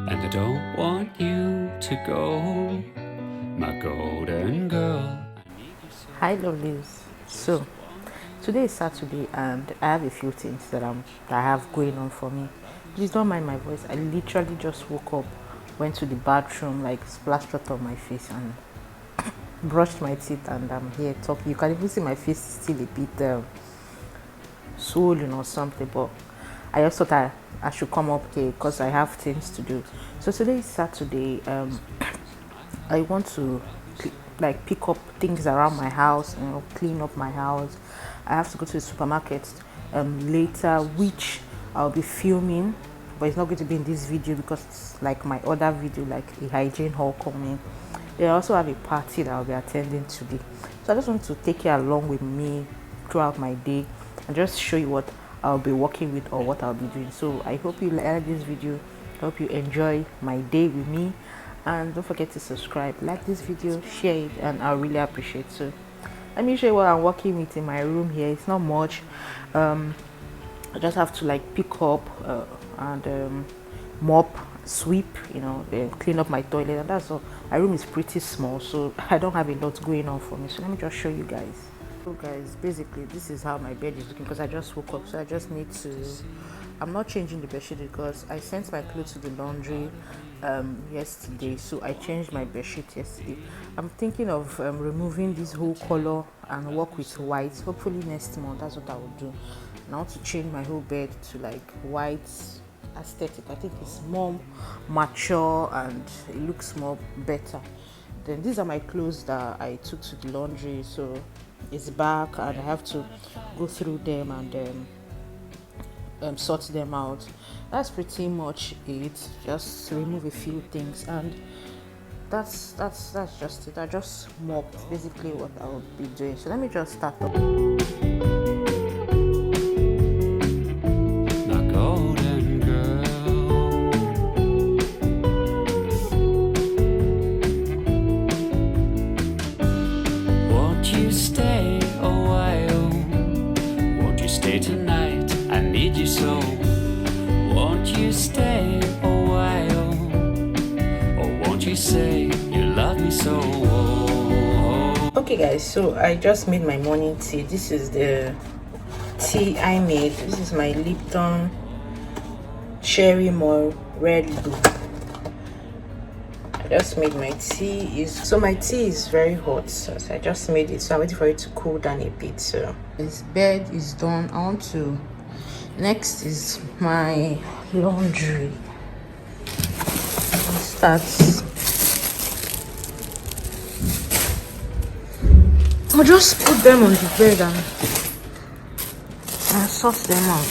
and I don't want you to go, my golden girl. Hi lovelies. So today is Saturday and I have a few things that I have going on for me. Please don't mind my voice. I literally just woke up, went to the bathroom, like splashed water on my face and brushed my teeth, and I'm here talking. You can even see my face is still a bit swollen or something, but I just thought I should come up here because I have things to do. So today is Saturday. I want to like pick up things around my house, clean up my house. I have to go to the supermarket later, which I'll be filming, but it's not going to be in this video because it's like my other video, like a hygiene haul coming. They also have a party that I'll be attending today, so I just want to take you along with me throughout my day and just show you what I'll be working with or what I'll be doing. So I hope you like this video. I hope you enjoy my day with me, and don't forget to subscribe, like this video, share it, and I'll really appreciate it. So let me show you what I'm working with in my room here. It's not much. I just have to like pick up and mop, sweep, then clean up my toilet, and that's all. My room is pretty small, so I don't have a lot going on for me. So let me just show you guys. So guys, basically this is how my bed is looking because I just woke up, so I just need to, I'm not changing the bedsheet because I sent my clothes to the laundry yesterday, so I changed my bedsheet yesterday. I'm thinking of removing this whole color and work with white. Hopefully next month, that's what I will do. And I want to change my whole bed to like white aesthetic. I think it's more mature and it looks more better. Then these are my clothes that I took to the laundry, so it's back and I have to go through them and sort them out. That's pretty much it. Just remove a few things, and that's just it. I just mopped, basically what I will be doing. So let me just start up. My golden girl. Won't you stay a while? Won't you stay tonight? I need you so. Won't you stay a while? Or won't you say you love me so? Okay guys, so I just made my morning tea. This is the tea I made. This is my Lipton cherry more red blue. I just made my tea. So my tea is very hot, so I just made it, so I'm waiting for it to cool down a bit. So this bed is done. I want to, next is my laundry. I'll just put them on the bed and sort them out.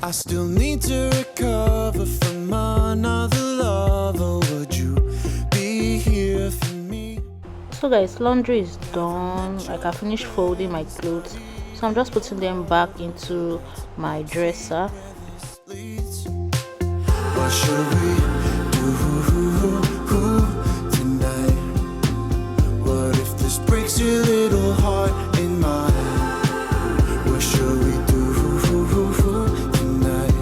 I still need to recover from another lover. Would you be here for me? So guys, laundry is done. Like, I finished folding my clothes, so I'm just putting them back into my dresser. What should we do tonight? What if this breaks your little heart in mine? What should we do tonight?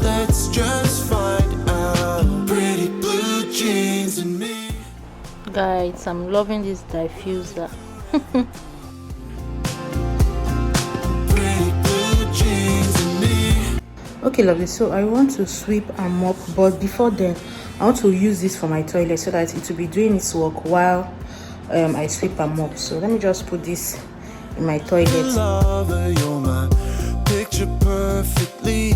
Let's just find out. Pretty blue jeans and me. Guys, I'm loving this diffuser. Okay lovely, so I want to sweep and mop, but before then I want to use this for my toilet so that it will be doing its work while I sweep and mop. So let me just put this in my toilet. Lover, you're my picture perfectly.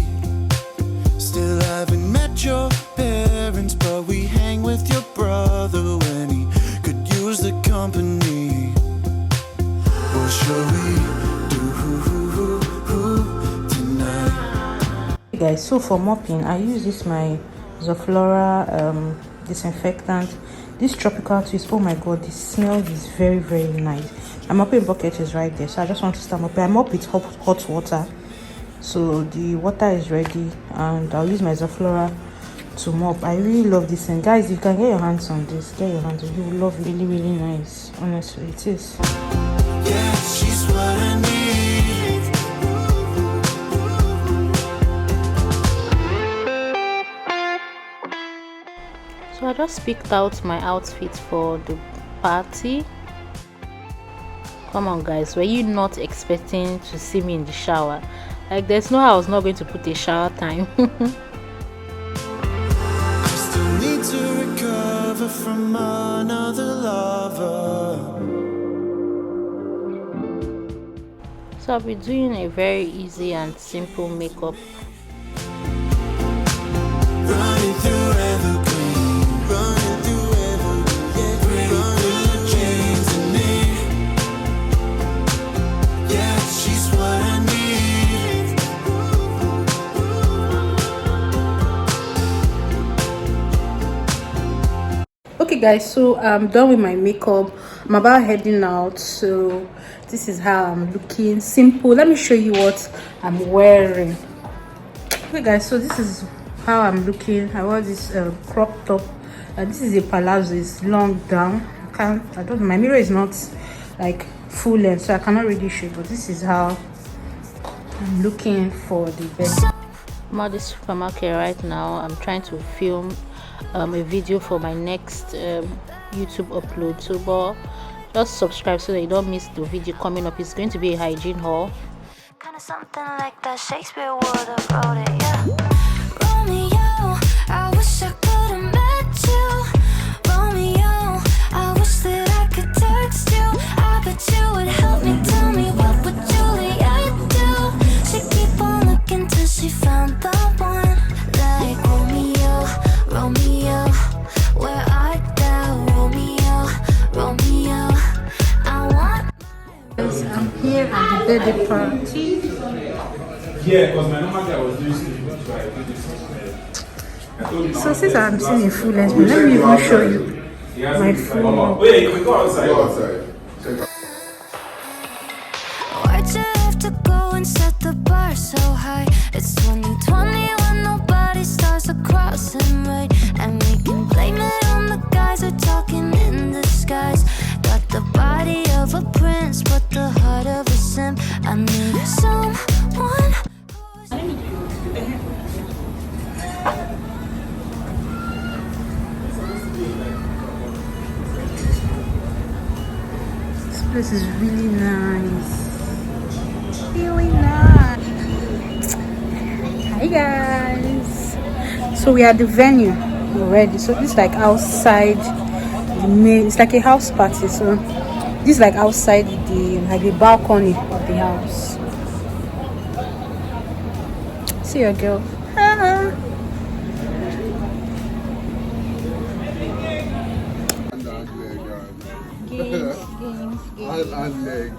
Still haven't met your parents, but we hang with your brother when he could use the company. What shall we do tonight? Hey guys, so for mopping I use this my Zoflora disinfectant. This tropical twist, oh my god, the smell is very nice. My mopping bucket is right there, so I just want to start mopping. I mop with hot water, so the water is ready, and I'll use my Zoflora to mop. I really love this, and guys, you can get your hands on this. Get your hands on it. You will love it. Really, really nice. Honestly, it is. Yeah, she's what I need. So I just picked out my outfit for the party. Come on, guys, were you not expecting to see me in the shower? Like, there's no how I was not going to put a shower time. I still need to recover from another lover. So I'll be doing a very easy and simple makeup. Running through evergreen, running through evergreen, running through chains and me. Yeah, she's what I need. Okay guys, so I'm done with my makeup. I'm about heading out, so this is how I'm looking. Simple. Let me show you what I'm wearing. Okay guys, so this is how I'm looking. I wore this crop top. This is a palazzo. It's long down. I don't know, my mirror is not like full length, so I cannot really show you, but this is how I'm looking for the best. I'm at the supermarket right now. I'm trying to film a video for my next YouTube upload. So but just subscribe so that you don't miss the video coming up. It's going to be a hygiene haul. Kinda something like that Shakespeare would have wrote it, yeah. Romeo, I wish I could have met you. Romeo, I wish that I could text you. I bet you would help me. Tell me, what would Juliet do? She'd keep on looking till she found the one. Like Romeo, Romeo, where art thou? Romeo, Romeo, I want. I'm here at the birthday party. Yeah, because my normal guy was doing sleeping, so I did this. So since I'm seeing a full length, let me even show you my full. Wait, we go outside. Go outside. Why'd you have to go and set the bar so high? It's 2020 when nobody stars are crossing right, and we can blame it on the guys who are talking in disguise. Got the body of a prince, but the heart of a simp. I need someone. This place is really nice. Really nice. Hi guys. So we are at the venue already. So this is like outside the main. It's like a house party. So this is like outside the balcony of the house. See your girl. Leg.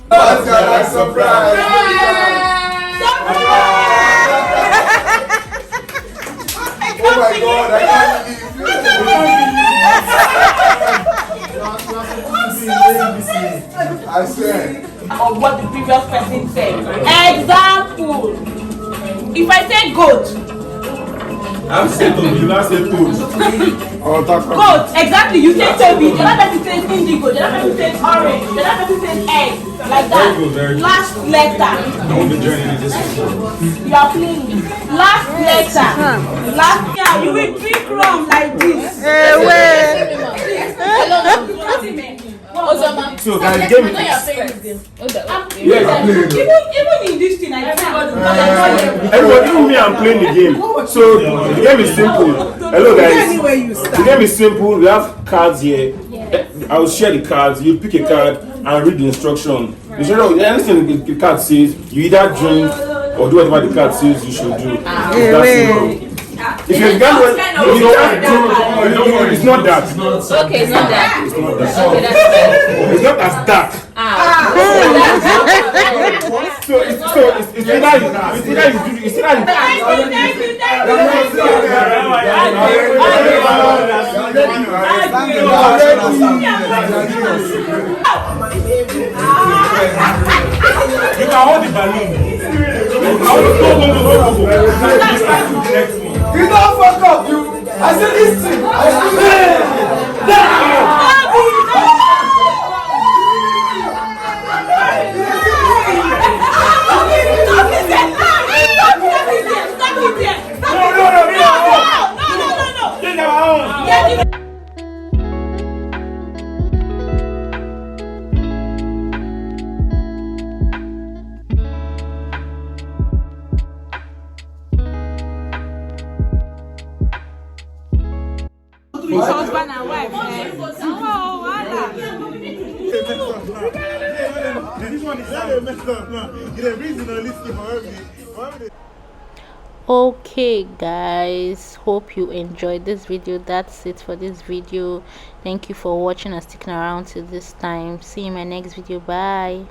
That's got a surprise! Oh my god, I can't believe it! I swear. Of what the previous person said. Example. If I say goat, I'm saying to you, not say to. goat, exactly. You say Toby. The other person says indigo. The other person says orange. The other person says egg. Like that. Last letter. You are playing. Last letter. Last year you will drink rum like this. So guys, give me. Even in this thing, I can't. Everybody, even me, I'm playing the game. So the game is simple. Hello guys. The game is simple. We have cards here. I will share the cards. You pick a card and read the instruction. The instruction, anything the card says, you either drink or do whatever the card says you should do. That's simple. If you can't, it's not that. Okay, it's not that. It's not that. Okay, that's fine. It's not as dark. So it's either you You can hold the balloon. You don't fuck up, you. I said this thing. His husband and wife. This one is not a mess up now. The reason I listen for everything. Okay guys, hope you enjoyed this video. That's it for this video. Thank you for watching and sticking around till this time. See you in my next video. Bye.